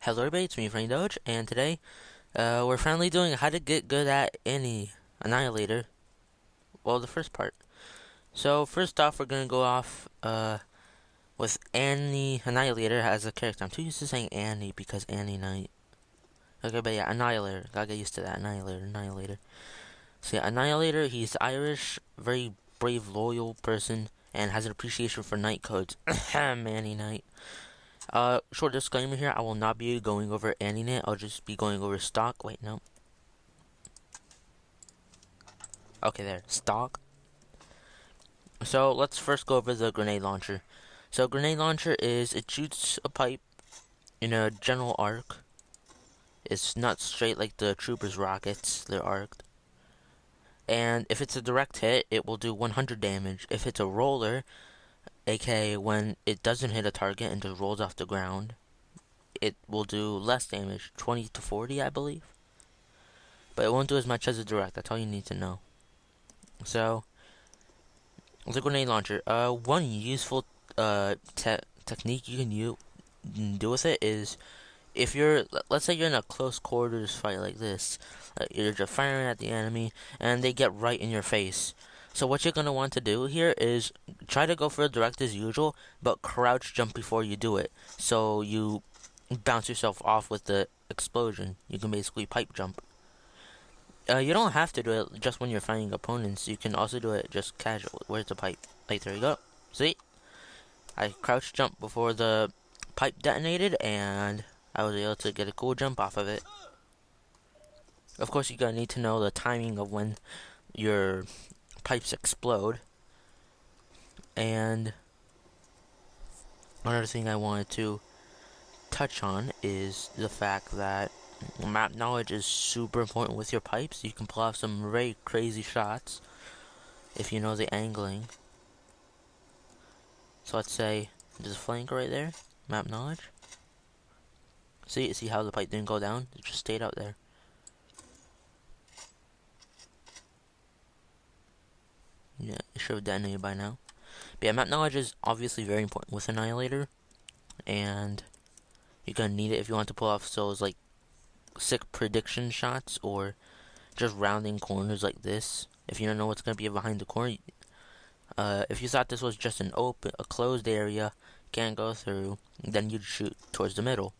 Hello everybody, it's me, Frank Doge, and today, we're finally doing how to get good at any Annihilator. Well, the first part. So, first off, we're gonna go off, with Annie Annihilator as a character. I'm too used to saying Annie because Annie Knight. Okay, but yeah, Annihilator. Gotta get used to that. Annihilator. So yeah, Annihilator, he's Irish, very brave, loyal person, and has an appreciation for Knight codes. Annie Knight. Short disclaimer here, I will not be going over AniKnit, I'll just be going over stock. Wait, no. Okay, there. Stock. So, let's first go over the grenade launcher. So, grenade launcher is, it shoots a pipe in a general arc. It's not straight like the troopers' rockets, they're arced. And if it's a direct hit, it will do 100 damage. If it's a roller, aka when it doesn't hit a target and just rolls off the ground, it will do less damage, 20 to 40, I believe. But it won't do as much as a direct, that's all you need to know. So, the grenade launcher. One useful technique you can do with it is if you're, let's say you're in a close quarters fight like this, you're just firing at the enemy and they get right in your face. So what you're gonna want to do here is try to go for a direct as usual, but crouch jump before you do it. So you bounce yourself off with the explosion. You can basically pipe jump. You don't have to do it just when you're fighting opponents. You can also do it just casual. Where's the pipe? Like, there you go. See? I crouch jump before the pipe detonated, and I was able to get a cool jump off of it. Of course, you're going to need to know the timing of when your pipes explode. And another thing I wanted to touch on is the fact that map knowledge is super important with your pipes. You can pull off some very crazy shots if you know the angling. So let's say there's a flank right there, map knowledge. See how the pipe didn't go down? It just stayed out there. Yeah, it should have detonated by now. But yeah, map knowledge is obviously very important with Annihilator, and you're gonna need it if you want to pull off those like sick prediction shots or just rounding corners like this. If you don't know what's gonna be behind the corner, if you thought this was just a closed area, can't go through, then you'd shoot towards the middle.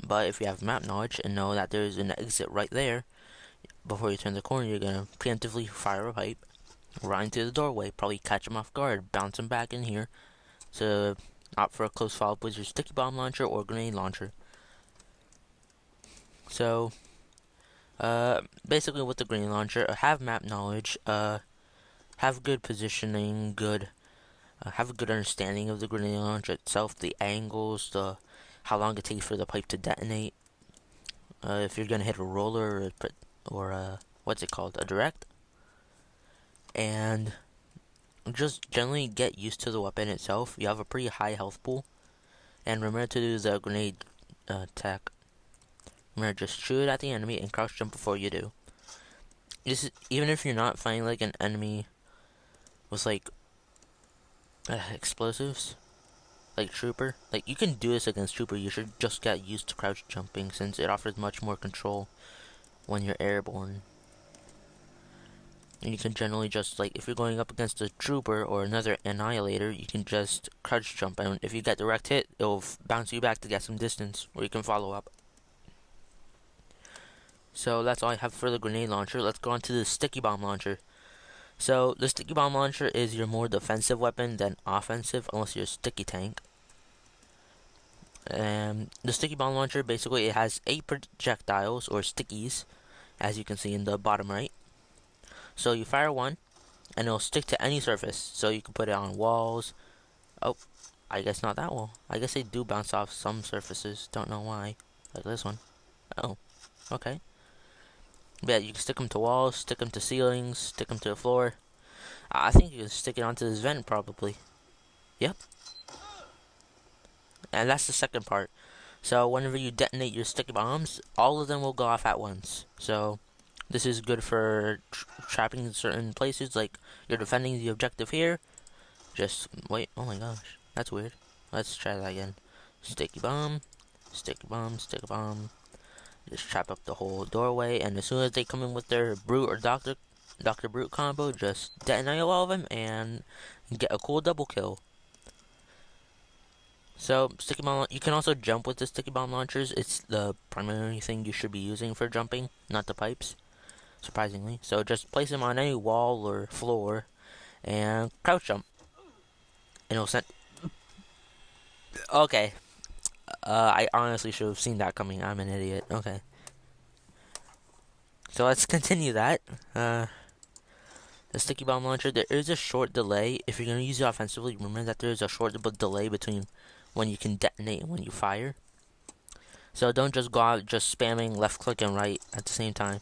But if you have map knowledge and know that there's an exit right there, before you turn the corner, you're gonna preemptively fire a pipe, run through the doorway, probably catch him off guard, bounce him back in here, to opt for a close follow-up with your sticky bomb launcher or grenade launcher. So, basically with the grenade launcher, have map knowledge, have good positioning, have a good understanding of the grenade launcher itself, the angles, how long it takes for the pipe to detonate. If you're gonna hit a roller or what's it called, a direct, and just generally get used to the weapon itself. You have a pretty high health pool, and remember to do the grenade attack. Remember, just shoot it at the enemy and crouch jump before you do. Even if you're not fighting like an enemy with like explosives, like Trooper. Like, you can do this against Trooper, you should just get used to crouch jumping since it offers much more control when you're airborne. And you can generally just, like, if you're going up against a Trooper or another Annihilator, you can just crouch jump, and if you get direct hit, it'll bounce you back to get some distance, or you can follow up. So that's all I have for the grenade launcher. Let's go on to the sticky bomb launcher. So the sticky bomb launcher is your more defensive weapon than offensive, unless you're a sticky tank. The sticky bomb launcher, basically, it has 8 projectiles, or stickies, as you can see in the bottom right. So you fire one, and it'll stick to any surface. So you can put it on walls. Oh, I guess not that wall. I guess they do bounce off some surfaces. Don't know why. Like this one. Oh, okay. But yeah, you can stick them to walls, stick them to ceilings, stick them to the floor. I think you can stick it onto this vent, probably. Yep. And that's the second part. So whenever you detonate your sticky bombs, all of them will go off at once. So this is good for trapping in certain places, like you're defending the objective here. Just wait. Oh my gosh, that's weird. Let's try that again. Sticky bomb, Sticky bomb, sticky bomb. Just trap up the whole doorway, and as soon as they come in with their Brute or Dr. Brute combo, just detonate all of them and get a cool double kill. So, sticky bomb, you can also jump with the sticky bomb launchers. It's the primary thing you should be using for jumping, not the pipes, surprisingly. So just place them on any wall or floor and crouch jump. And it'll send... Okay. I honestly should have seen that coming. I'm an idiot. Okay. So let's continue that. The sticky bomb launcher, there is a short delay. If you're going to use it offensively, remember that there is a short delay between when you can detonate and when you fire. So don't just go out just spamming left click and right at the same time.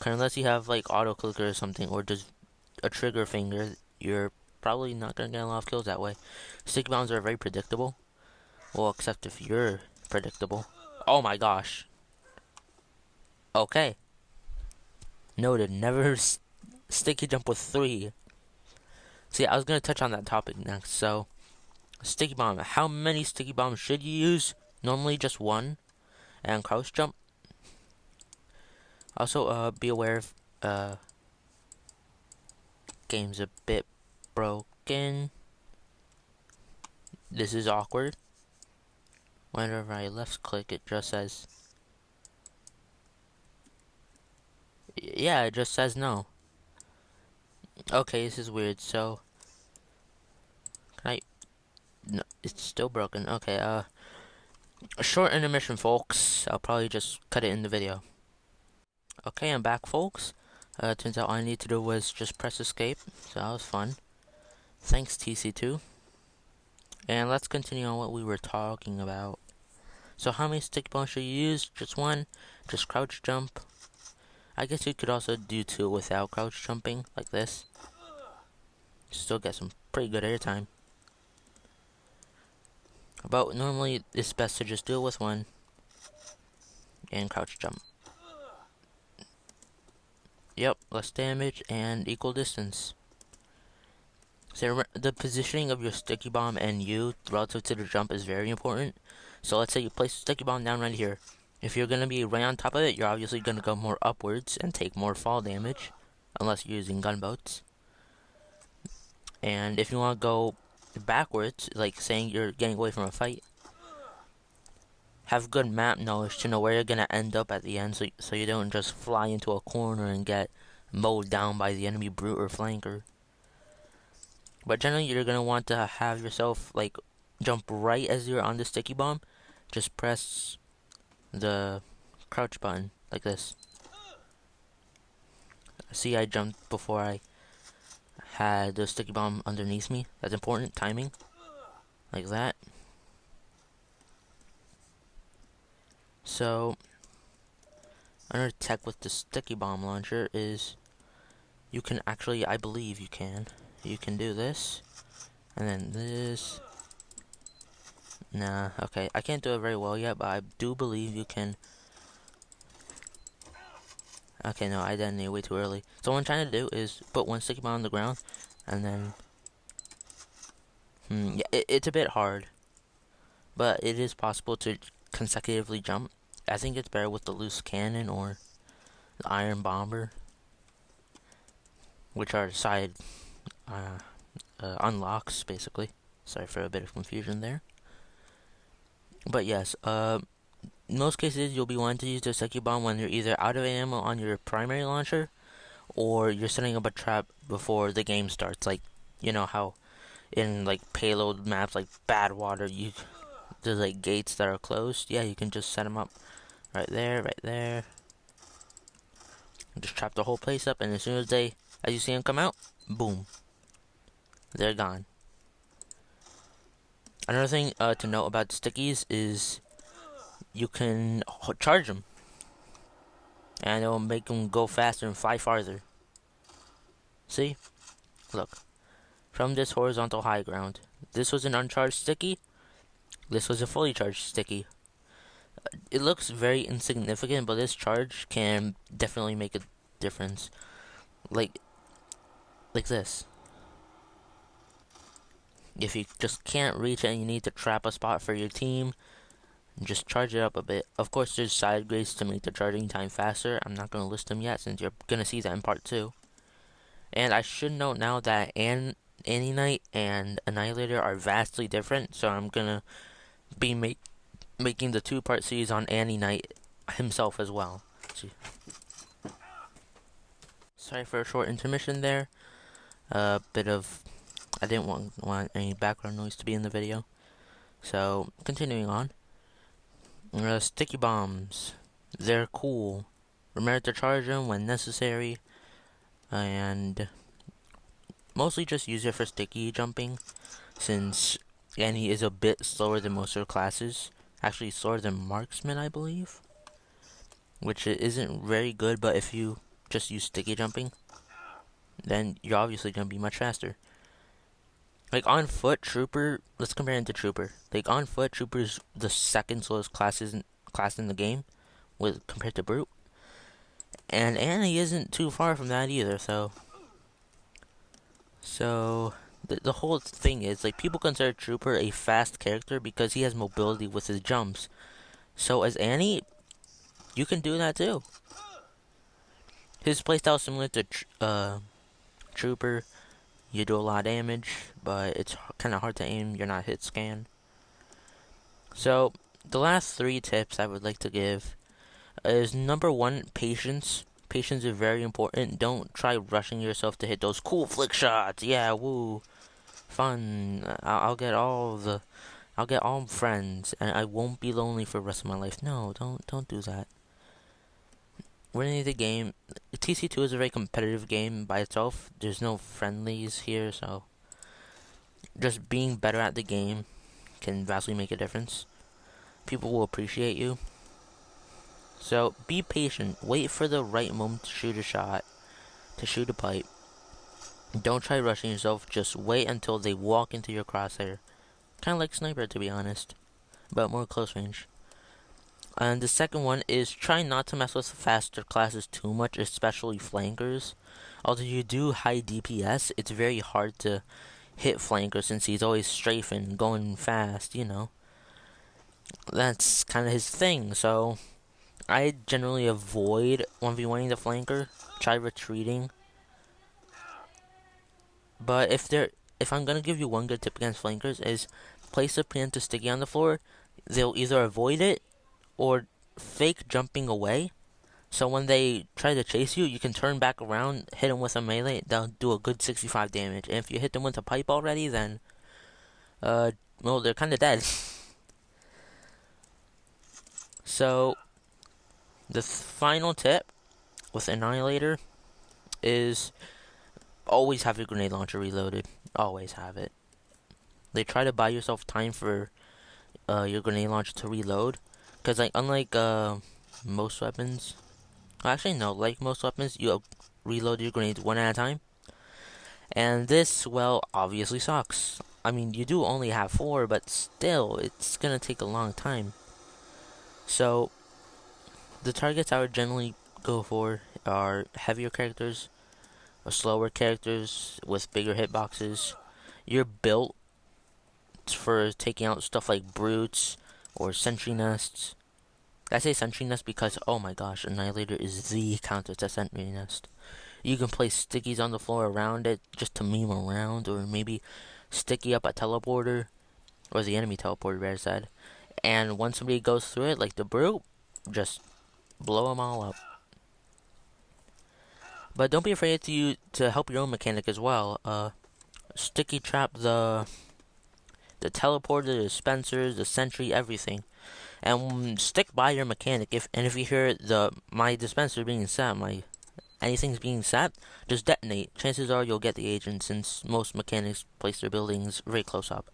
Unless you have like auto clicker or something, or just a trigger finger, you're probably not going to get a lot of kills that way. Sticky bombs are very predictable. Well, except if you're predictable. Oh my gosh. Okay. Noted. Never sticky jump with 3. See, I was going to touch on that topic next. So, sticky bomb. How many sticky bombs should you use? Normally just 1. And crouch jump. Also, be aware of, game's a bit broken. This is awkward. Whenever I left click, it just says... Yeah, it just says no. Okay, this is weird, so... Can I... No, it's still broken. Okay, a short intermission, folks. I'll probably just cut it in the video. Okay, I'm back, folks. Turns out all I need to do was just press escape, so that was fun. Thanks, TC2. And let's continue on what we were talking about. So how many sticky bombs should you use? Just 1. Just crouch jump. I guess you could also do 2 without crouch jumping, like this. Still get some pretty good airtime. But normally it's best to just do it with 1. And crouch jump. Yep, less damage and equal distance. So the positioning of your sticky bomb and you relative to the jump is very important. So let's say you place a sticky bomb down right here. If you're going to be right on top of it, you're obviously going to go more upwards and take more fall damage. Unless you're using gunboats. And if you want to go backwards, like saying you're getting away from a fight, have good map knowledge to know where you're going to end up at the end, so you don't just fly into a corner and get mowed down by the enemy brute or flanker. But generally, you're going to want to have yourself, like, jump right as you're on the sticky bomb. Just press the crouch button, like this. See, I jumped before I had the sticky bomb underneath me. That's important, timing. Like that. So, another tech with the sticky bomb launcher is you can actually, I believe you can do this, and then this. Nah, okay, I can't do it very well yet, but I do believe you can. Okay, no, I detonated way too early. So what I'm trying to do is put 1 sticky bomb on the ground, and then, yeah, it's a bit hard, but it is possible to consecutively jump. I think it's better with the loose cannon or the iron bomber, which are side unlocks, basically. Sorry for a bit of confusion there. But yes, in most cases you'll be wanting to use the sticky bomb when you're either out of ammo on your primary launcher, or you're setting up a trap before the game starts. Like, you know how in like payload maps like Badwater, there's like gates that are closed. Yeah, you can just set them up right there. Just trap the whole place up, and as soon as you see them come out, boom, they're gone. Another thing to note about stickies is you can charge them, and it will make them go faster and fly farther. See? Look. From this horizontal high ground. This was an uncharged sticky. This was a fully charged sticky. It looks very insignificant, but this charge can definitely make a difference. Like this. If you just can't reach it and you need to trap a spot for your team, just charge it up a bit. Of course, there's side grades to make the charging time faster. I'm not going to list them yet since you're going to see that in part 2. And I should note now that Annie Knight and Annihilator are vastly different, so I'm going to be making the 2-part series on Annie Knight himself as well. Sorry for a short intermission there. A bit of... I didn't want any background noise to be in the video. So, continuing on. Sticky bombs. They're cool. Remember to charge them when necessary. And mostly just use it for sticky jumping, since Annie is a bit slower than most of her classes. Actually, slower than Marksman, I believe. Which isn't very good, but if you just use sticky jumping, then you're obviously going to be much faster. Like, on foot, Trooper, let's compare it to Trooper. Like, on foot, Trooper is the second slowest class in the game, compared to Brute. And Annie isn't too far from that either, so the whole thing is, like, people consider Trooper a fast character because he has mobility with his jumps. So as Annie, you can do that too. His playstyle is similar to Trooper. You do a lot of damage, but it's kind of hard to aim. You're not hit scan. So, the last 3 tips I would like to give is, number 1, patience. Patience is very important. Don't try rushing yourself to hit those cool flick shots. Yeah, woo. Fun. I'll get all friends, and I won't be lonely for the rest of my life. No, don't do that. Winning the game, TC2 is a very competitive game by itself. There's no friendlies here, so just being better at the game can vastly make a difference. People will appreciate you. So be patient. Wait for the right moment to shoot a shot, to shoot a pipe. Don't try rushing yourself. Just wait until they walk into your crosshair. Kind of like Sniper, to be honest, but more close range. And the second one is, try not to mess with faster classes too much, especially flankers. Although you do high DPS, it's very hard to hit flanker since he's always strafing, going fast, you know. That's kind of his thing, so I generally avoid 1v1ing the flanker, try retreating. But if I'm gonna give you one good tip against flankers is, place a preemptive sticky on the floor. They'll either avoid it or fake jumping away. So when they try to chase you, you can turn back around, hit them with a melee. They'll do a good 65 damage. And if you hit them with a pipe already, then well, they're kind of dead. So the final tip with Annihilator is, always have your grenade launcher reloaded. Always have it. They try to buy yourself time for your grenade launcher to reload, because like, unlike most weapons, actually no, like most weapons, you reload your grenades one at a time. And this, well, obviously sucks. I mean, you do only have 4, but still, it's gonna take a long time. So the targets I would generally go for are heavier characters, or slower characters with bigger hitboxes. You're built for taking out stuff like brutes or sentry nests. I say sentry nest because, oh my gosh, Annihilator is the counter to sentry nest. You can place stickies on the floor around it just to meme around, or maybe sticky up a teleporter, or the enemy teleporter, better said. And once somebody goes through it, like the brute, just blow them all up. But don't be afraid to help your own mechanic as well. Sticky trap the teleporter, the dispensers, the sentry, everything. And stick by your mechanic. If you hear my dispenser being set, anything's being set, just detonate. Chances are you'll get the agent, since most mechanics place their buildings very close up.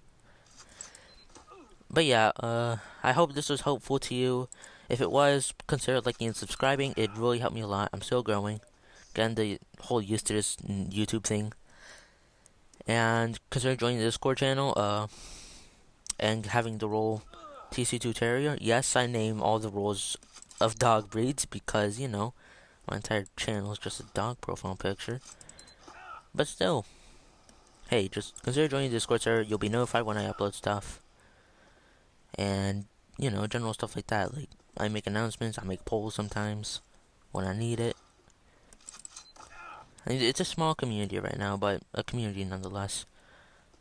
But yeah, I hope this was helpful to you. If it was, consider liking and subscribing. It really helped me a lot. I'm still growing, getting the whole used to this YouTube thing. And consider joining the Discord channel, and having the role TC2 Terrier. Yes, I name all the roles of dog breeds because, you know, my entire channel is just a dog profile picture. But still, hey, just consider joining the Discord server. You'll be notified when I upload stuff, and general stuff like that. Like I make announcements, I make polls sometimes when I need it. And it's a small community right now, but a community nonetheless.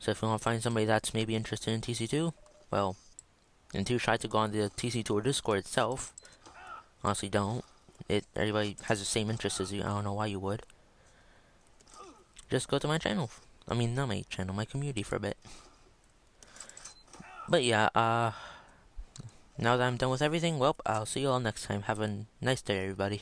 So if you want to find somebody that's maybe interested in TC2, well, and too shy to go on the TC2 or Discord itself, honestly don't. Everybody has the same interests as you. I don't know why you would. Just go to my channel. I mean, not my channel, my community for a bit. But yeah, now that I'm done with everything, well, I'll see you all next time. Have a nice day, everybody.